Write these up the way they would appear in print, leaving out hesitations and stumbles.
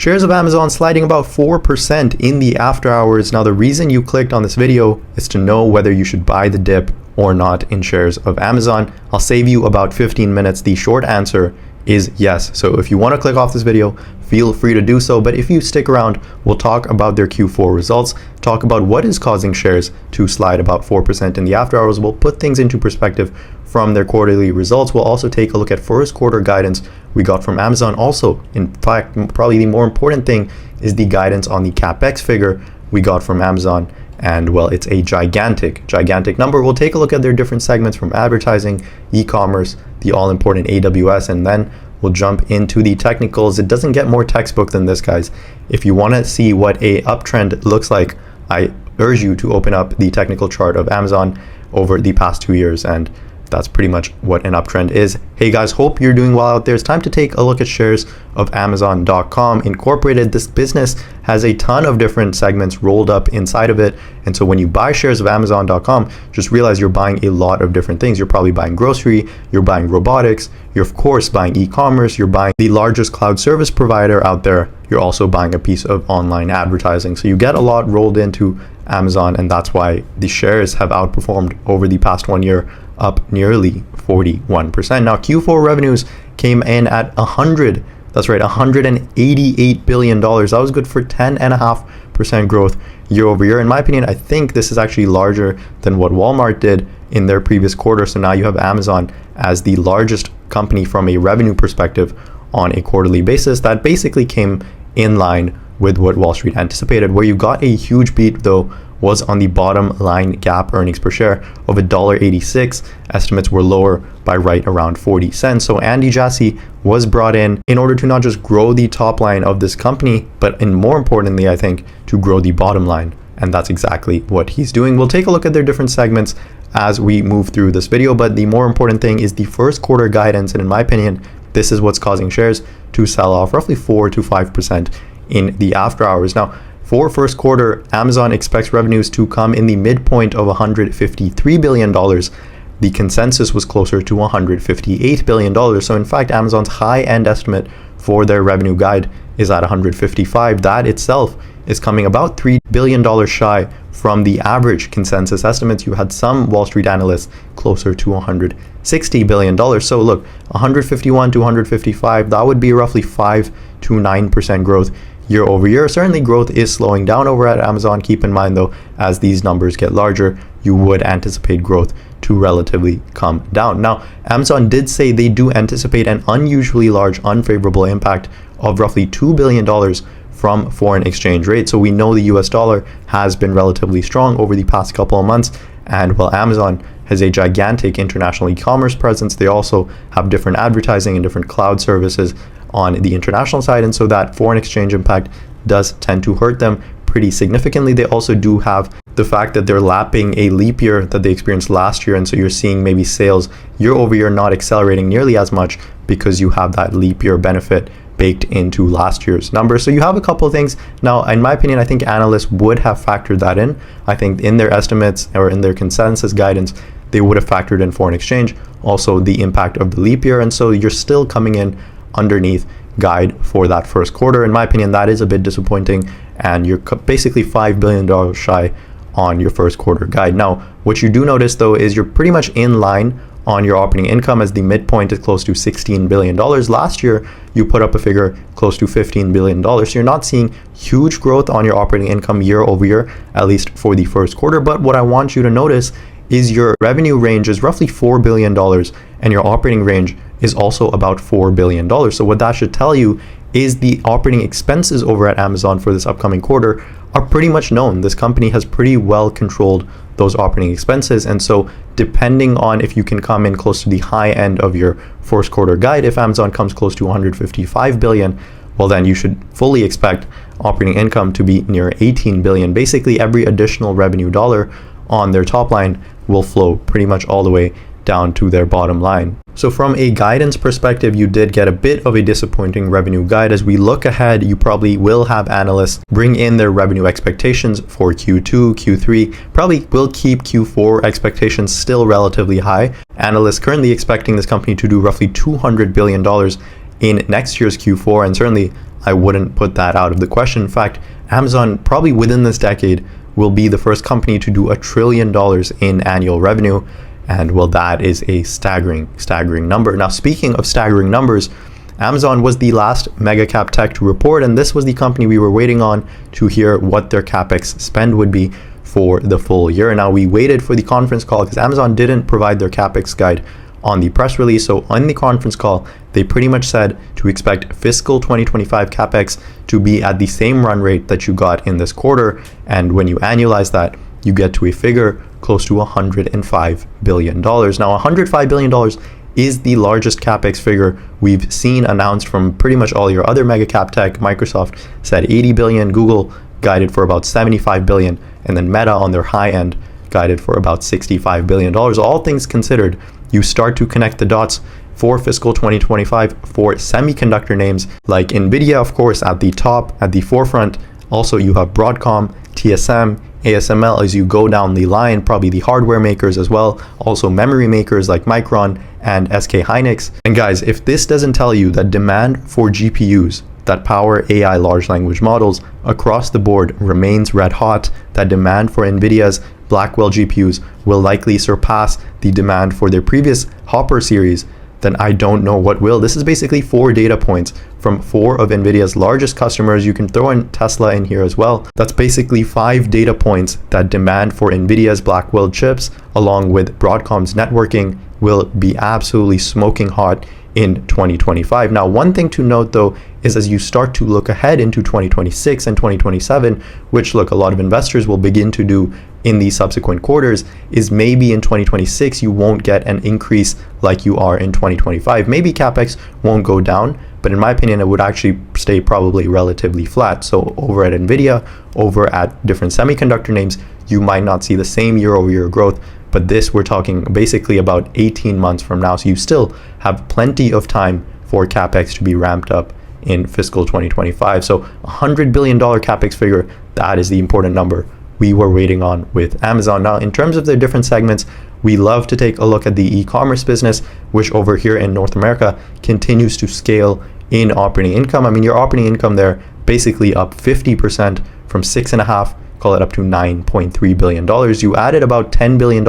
shares of Amazon sliding about 4% in the after hours. Now, the reason you clicked on this video is to know whether you should buy the dip or not in shares of Amazon. I'll save you about 15 minutes. The short answer is yes. So if you want to click off this video, feel free to do so. But if you stick around, we'll talk about their Q4 results, talk about what is causing shares to slide about 4% in the after hours. We'll put things into perspective from their quarterly results. We'll also take a look at first quarter guidance we got from Amazon. Also, in fact, probably the more important thing is the guidance on the CapEx figure we got from Amazon. And well, it's a gigantic number. We'll take a look at their different segments from advertising, e-commerce, the all-important AWS, and then we'll jump into the technicals. It doesn't get more textbook than this, guys. If you want to see what a uptrend looks like, I urge you to open up the technical chart of Amazon over the past 2 years, and that's pretty much what an uptrend is. Hey guys, hope you're doing well out there. It's time to take a look at shares of AMZN.com Incorporated. This business has a ton of different segments rolled up inside of it. And so when you buy shares of AMZN.com, just realize you're buying a lot of different things. You're probably buying grocery, you're buying robotics, you're of course buying e-commerce, you're buying the largest cloud service provider out there. You're also buying a piece of online advertising. So you get a lot rolled into Amazon, and that's why the shares have outperformed over the past 1 year, up nearly 41%. Now, Q4 revenues came in at $188 billion. That was good for 10.5% growth year over year. In my opinion, I think this is actually larger than what Walmart did in their previous quarter. So now you have Amazon as the largest company from a revenue perspective on a quarterly basis. That basically came in line with what Wall Street anticipated. Where you got a huge beat though was on the bottom line GAAP earnings per share of $1.86. Estimates were lower by right around 40 cents. So Andy Jassy was brought in order to not just grow the top line of this company, but more importantly, I think, to grow the bottom line. And that's exactly what he's doing. We'll take a look at their different segments as we move through this video. But the more important thing is the first quarter guidance. And in my opinion, this is what's causing shares to sell off roughly 4 to 5% in the after hours. Now, for first quarter, Amazon expects revenues to come in the midpoint of $153 billion. The consensus was closer to $158 billion. So in fact, Amazon's high-end estimate for their revenue guide is at $155. That itself is coming about $3 billion shy from the average consensus estimates. You had some Wall Street analysts closer to $160 billion. So look, 151 to 155, that would be roughly 5 to 9% growth year over year. Certainly growth is slowing down over at Amazon. Keep in mind though, as these numbers get larger, you would anticipate growth to relatively come down. Now, Amazon did say they do anticipate an unusually large unfavorable impact of roughly $2 billion from foreign exchange rate. So we know the US dollar has been relatively strong over the past couple of months. And while Amazon has a gigantic international e-commerce presence, they also have different advertising and different cloud services on the international side, and so that foreign exchange impact does tend to hurt them pretty significantly. They also do have the fact that they're lapping a leap year that they experienced last year, and so you're seeing maybe sales year over year not accelerating nearly as much because you have that leap year benefit baked into last year's numbers. So you have a couple of things. Now, in my opinion, I think analysts would have factored that in. I think in their estimates or in their consensus guidance, they would have factored in foreign exchange, also the impact of the leap year, and so you're still coming in underneath guide for that first quarter. In my opinion, that is a bit disappointing, and you're basically $5 billion shy on your first quarter guide. Now, what you do notice though is you're pretty much in line on your operating income, as the midpoint is close to $16 billion. Last year, you put up a figure close to $15 billion. So you're not seeing huge growth on your operating income year over year, at least for the first quarter. But what I want you to notice is your revenue range is roughly $4 billion, and your operating range is also about $4 billion. So what that should tell you is the operating expenses over at Amazon for this upcoming quarter are pretty much known. This company has pretty well controlled those operating expenses. And so depending on if you can come in close to the high end of your first quarter guide, if Amazon comes close to 155 billion, well, then you should fully expect operating income to be near 18 billion. Basically, every additional revenue dollar on their top line will flow pretty much all the way down to their bottom line. So from a guidance perspective, you did get a bit of a disappointing revenue guide. As we look ahead, you probably will have analysts bring in their revenue expectations for Q2, Q3, probably will keep Q4 expectations still relatively high. Analysts currently expecting this company to do roughly $200 billion in next year's Q4, and certainly I wouldn't put that out of the question. In fact, Amazon probably within this decade will be the first company to do $1 trillion in annual revenue. And well, that is a staggering number. Now, speaking of staggering numbers, Amazon was the last mega cap tech to report, and this was the company we were waiting on to hear what their capex spend would be for the full year. Now, we waited for the conference call because Amazon didn't provide their capex guide on the press release. So on the conference call, they pretty much said to expect fiscal 2025 capex to be at the same run rate that you got in this quarter. And when you annualize that, you get to a figure close to $105 billion. Now, $105 billion is the largest capex figure we've seen announced from pretty much all your other mega cap tech. Microsoft said 80 billion, Google guided for about 75 billion, and then Meta on their high end guided for about $65 billion. All things considered, you start to connect the dots for fiscal 2025 for semiconductor names like Nvidia, of course, at the top, at the forefront. Also, you have Broadcom, TSM, ASML as you go down the line, probably the hardware makers as well, also memory makers like Micron and SK Hynix. And guys, if this doesn't tell you that demand for GPUs that power AI large language models across the board remains red hot, that demand for Nvidia's Blackwell GPUs will likely surpass the demand for their previous Hopper series, then I don't know what will. This is basically 4 data points from 4 of Nvidia's largest customers. You can throw in Tesla in here as well. That's basically 5 data points that demand for Nvidia's Blackwell chips, along with Broadcom's networking, will be absolutely smoking hot in 2025. Now, one thing to note though is as you start to look ahead into 2026 and 2027, which look, a lot of investors will begin to do in the subsequent quarters, is maybe in 2026 you won't get an increase like you are in 2025. Maybe capex won't go down, but in my opinion, it would actually stay probably relatively flat. So over at Nvidia, over at different semiconductor names, you might not see the same year-over-year growth, but this we're talking basically about 18 months from now. So you still have plenty of time for capex to be ramped up in fiscal 2025. So $100 billion capex figure, that is the important number we were waiting on with Amazon. Now, in terms of the different segments, we love to take a look at the e-commerce business, which over here in North America continues to scale in operating income. I mean, your operating income there basically up 50% from 6.5, call it up to $9.3 billion. You added about $10 billion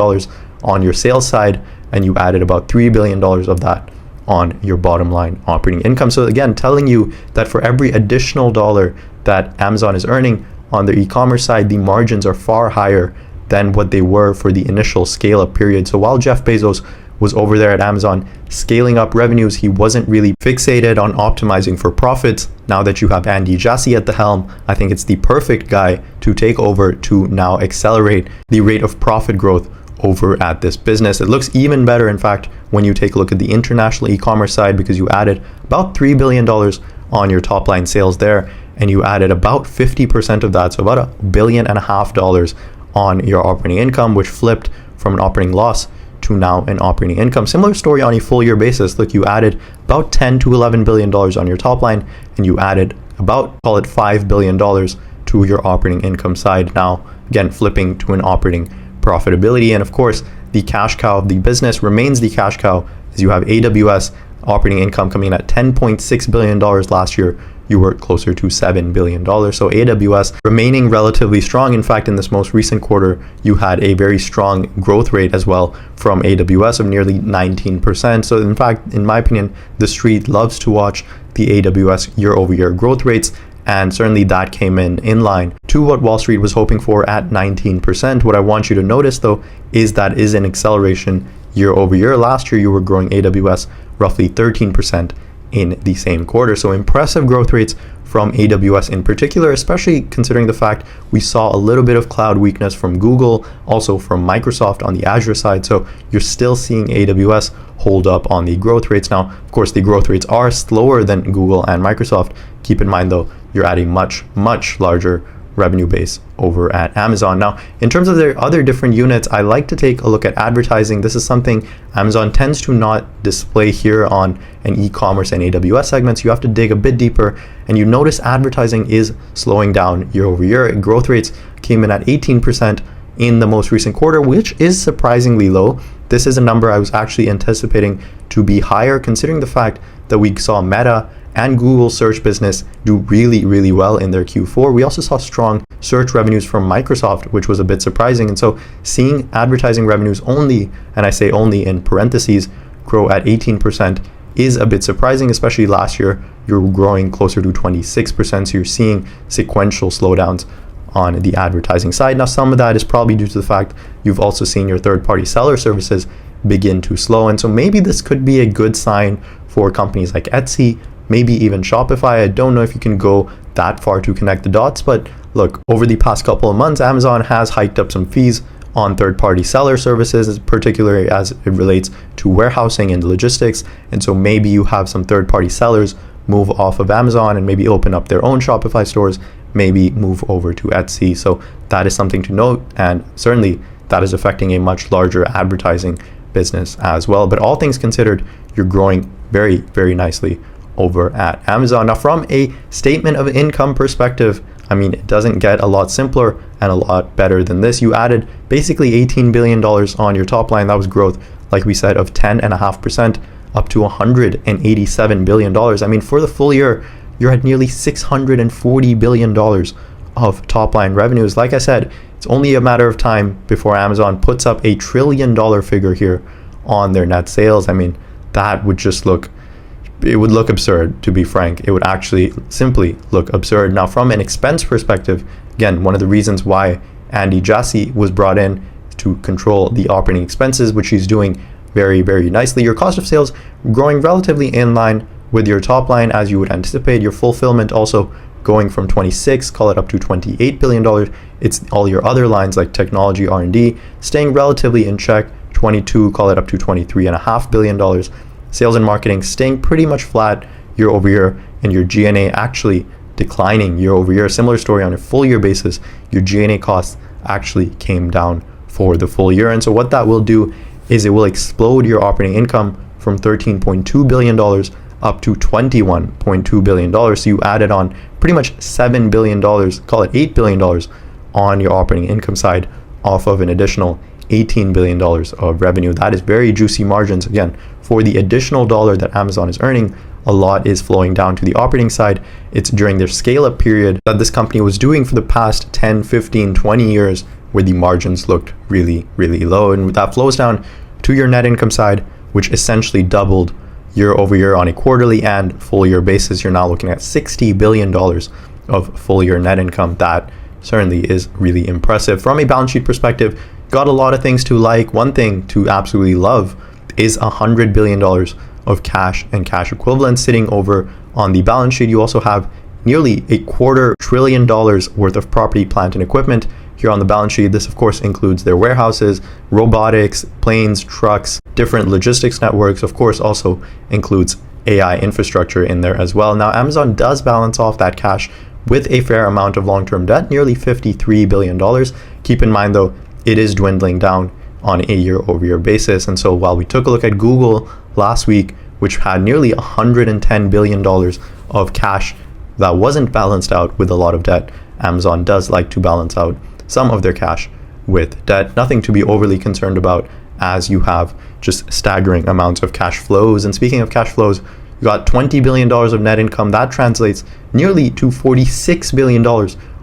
on your sales side, and you added about $3 billion of that on your bottom line operating income. So again, telling you that for every additional dollar that Amazon is earning on their e-commerce side, the margins are far higher than what they were for the initial scale-up period. So while Jeff Bezos was over there at Amazon scaling up revenues, he wasn't really fixated on optimizing for profits. Now that you have Andy Jassy at the helm, I think it's the perfect guy to take over to now accelerate the rate of profit growth over at this business. It looks even better, in fact, when you take a look at the international e-commerce side, because you added about $3 billion on your top line sales there, and you added about 50% of that, so about $1.5 billion on your operating income, which flipped from an operating loss to now an operating income. Similar story on a full year basis. Look, you added about $10 to $11 billion on your top line, and you added about, call it $5 billion to your operating income side. Now, again, flipping to an operating profitability. And of course, the cash cow of the business remains the cash cow, as you have AWS operating income coming in at $10.6 billion last year. You were closer to $7 billion. So AWS remaining relatively strong. In fact, in this most recent quarter, you had a very strong growth rate as well from AWS of nearly 19%. So in fact, in my opinion, the street loves to watch the AWS year-over-year growth rates. And certainly that came in line to what Wall Street was hoping for at 19%. What I want you to notice though is that is an acceleration year over year. Last year, you were growing AWS roughly 13% in the same quarter. So impressive growth rates from AWS in particular, especially considering the fact we saw a little bit of cloud weakness from Google, also from Microsoft on the Azure side. So you're still seeing AWS hold up on the growth rates. Now, of course, the growth rates are slower than Google and Microsoft. Keep in mind though, you're at a much larger revenue base over at Amazon. Now, in terms of their other different units, I like to take a look at advertising. This is something Amazon tends to not display here on an e-commerce and AWS segments. You have to dig a bit deeper, and you notice advertising is slowing down year over year. Growth rates came in at 18% in the most recent quarter, which is surprisingly low. This is a number I was actually anticipating to be higher, considering the fact that we saw Meta and Google search business do really, really well in their Q4. We also saw strong search revenues from Microsoft, which was a bit surprising. And so seeing advertising revenues only, and I say only in parentheses, grow at 18% is a bit surprising, especially last year you're growing closer to 26%. So you're seeing sequential slowdowns on the advertising side. Now, some of that is probably due to the fact you've also seen your third-party seller services begin to slow. And so maybe this could be a good sign for companies like Etsy, maybe even Shopify. I don't know if you can go that far to connect the dots, but look, over the past couple of months, Amazon has hiked up some fees on third-party seller services, particularly as it relates to warehousing and logistics. And so maybe you have some third-party sellers move off of Amazon and maybe open up their own Shopify stores, maybe move over to Etsy. So that is something to note, and certainly that is affecting a much larger advertising business as well. But all things considered, you're growing very, very nicely over at Amazon. Now, from a statement of income perspective, I mean, it doesn't get a lot simpler and a lot better than this. You added basically $18 billion on your top line. That was growth, like we said, of 10.5%, up to $187 billion. I mean, for the full year, you're at nearly $640 billion of top line revenues. Like I said, it's only a matter of time before Amazon puts up a $1 trillion figure here on their net sales. I mean, that would just look, it would look absurd, to be frank. It would actually simply look absurd. Now, from an expense perspective, again, one of the reasons why Andy Jassy was brought in to control the operating expenses, which he's doing very, very nicely. Your cost of sales growing relatively in line with your top line, as you would anticipate. Your fulfillment also going from 26, call it up to $28 billion. It's all your other lines like technology, R&D, staying relatively in check, 22, call it up to $23.5 billion. Sales and marketing staying pretty much flat year over year, and your G&A actually declining year over year. Similar story on a full year basis. Your G&A costs actually came down for the full year. And so what that will do is it will explode your operating income from $13.2 billion up to $21.2 billion. So you added on pretty much $7 billion, call it $8 billion on your operating income side off of an additional $18 billion of revenue. That is very juicy margins. Again, for the additional dollar that Amazon is earning, a lot is flowing down to the operating side. It's during their scale-up period that this company was doing for the past 10, 15, 20 years where the margins looked really, really low. And that flows down to your net income side, which essentially doubled year over year on a quarterly and full year basis. You're now looking at $60 billion of full year net income. That certainly is really impressive. From a balance sheet perspective, got a lot of things to like. One thing to absolutely love is $100 billion of cash and cash equivalents sitting over on the balance sheet. You also have nearly $250 billion worth of property, plant, and equipment here on the balance sheet. This, of course, includes their warehouses, robotics, planes, trucks, different logistics networks. Of course, also includes AI infrastructure in there as well. Now, Amazon does balance off that cash with a fair amount of long-term debt, nearly $53 billion. Keep in mind, though, it is dwindling down on a year-over-year basis. And so while we took a look at Google last week, which had nearly $110 billion of cash that wasn't balanced out with a lot of debt, Amazon does like to balance out some of their cash with debt. Nothing to be overly concerned about, as you have just staggering amounts of cash flows. And speaking of cash flows, you got $20 billion of net income. That translates nearly to $46 billion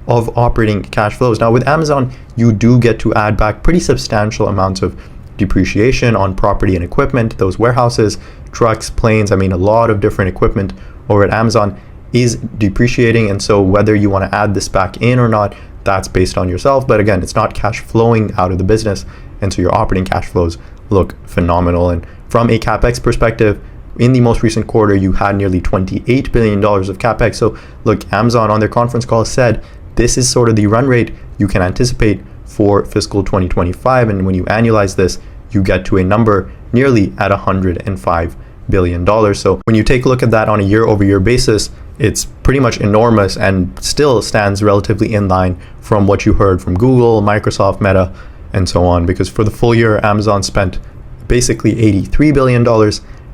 of operating cash flows. Now, with Amazon, you do get to add back pretty substantial amounts of depreciation on property and equipment, those warehouses, trucks, planes. I mean, a lot of different equipment over at Amazon is depreciating. And so whether you want to add this back in or not, that's based on yourself. But again, it's not cash flowing out of the business. And so your operating cash flows look phenomenal. And from a CapEx perspective, in the most recent quarter, you had nearly $28 billion of CapEx. So look, Amazon on their conference call said, this is sort of the run rate you can anticipate for fiscal 2025. And when you annualize this, you get to a number nearly at $105 billion. So when you take a look at that on a year-over-year basis, it's pretty much enormous and still stands relatively in line from what you heard from Google, Microsoft, Meta, and so on. Because for the full year, Amazon spent basically $83 billion.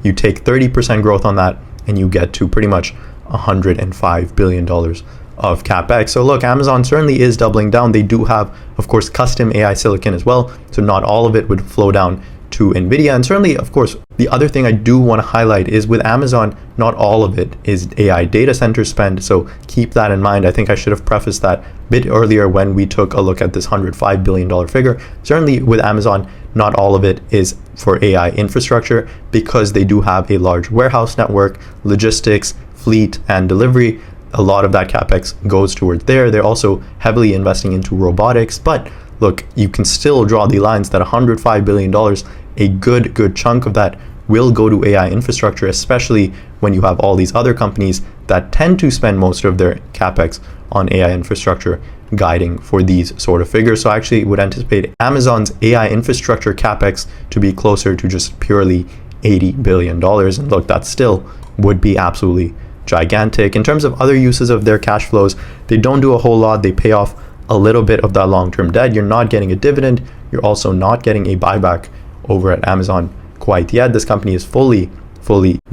You take 30% growth on that, and you get to pretty much $105 billion of CapEx. So look, Amazon certainly is doubling down. They do have, of course, custom AI silicon as well. So not all of it would flow down to Nvidia. And certainly, of course, the other thing I do want to highlight is with Amazon, not all of it is AI data center spend. So keep that in mind. I think I should have prefaced that a bit earlier when we took a look at this $105 billion figure. Certainly with Amazon, not all of it is for AI infrastructure because they do have a large warehouse network, logistics, fleet, and delivery. A lot of that capex goes towards there. They're also heavily investing into robotics. But look, you can still draw the lines that $105 billion, a good chunk of that will go to AI infrastructure, especially when you have all these other companies that tend to spend most of their capex on AI infrastructure, guiding for these sort of figures. So I actually would anticipate Amazon's AI infrastructure capex to be closer to just purely $80 billion. And look, that still would be absolutely gigantic. In terms of other uses of their cash flows, they don't do a whole lot. They pay off a little bit of that long-term debt. You're not getting a dividend. You're also not getting a buyback over at Amazon quite yet. This company is fully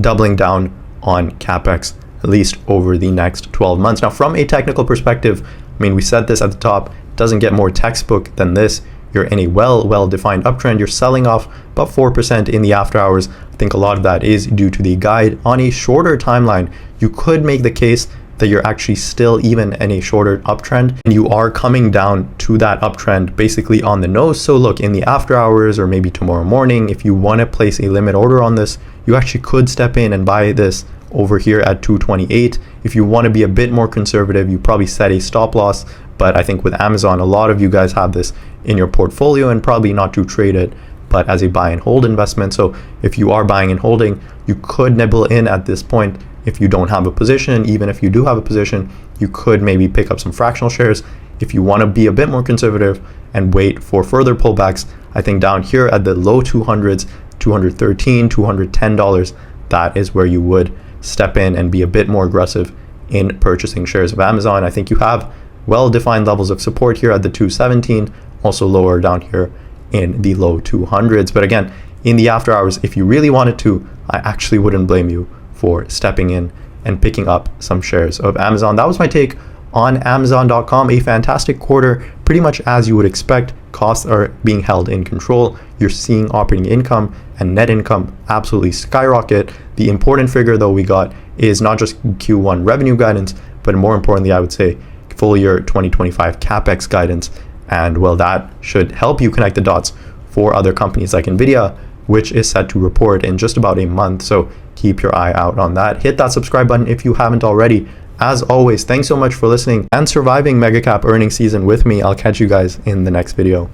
doubling down on capex, at least over the next 12 months. Now, from a technical perspective, I mean, we said this at the top, it doesn't get more textbook than this. You're in a well-defined uptrend. You're selling off about 4% in the after hours. I think a lot of that is due to the guide. On a shorter timeline, you could make the case that you're actually still even in a shorter uptrend and you are coming down to that uptrend basically on the nose. So look, in the after hours or maybe tomorrow morning, if you want to place a limit order on this, you actually could step in and buy this over here at 228. If you want to be a bit more conservative, you probably set a stop loss. But I think with Amazon, a lot of you guys have this in your portfolio and probably not to trade it, but as a buy and hold investment. So if you are buying and holding, you could nibble in at this point. If you don't have a position, even if you do have a position, you could maybe pick up some fractional shares. If you want to be a bit more conservative and wait for further pullbacks, I think down here at the low 200s, $213, $210, that is where you would step in and be a bit more aggressive in purchasing shares of Amazon. I think you have well-defined levels of support here at the 217, also lower down here in the low 200s. But again, in the after hours, if you really wanted to, I actually wouldn't blame you for stepping in and picking up some shares of Amazon. That was my take on Amazon.com. A fantastic quarter, pretty much as you would expect. Costs are being held in control. You're seeing operating income and net income absolutely skyrocket. The important figure though we got is not just Q1 revenue guidance, but more importantly, I would say full year 2025 capex guidance. And well, that should help you connect the dots for other companies like Nvidia, which is set to report in just about a month. So keep your eye out on that. Hit that subscribe button if you haven't already. As always, thanks so much for listening and surviving mega cap earnings season with me. I'll catch you guys in the next video.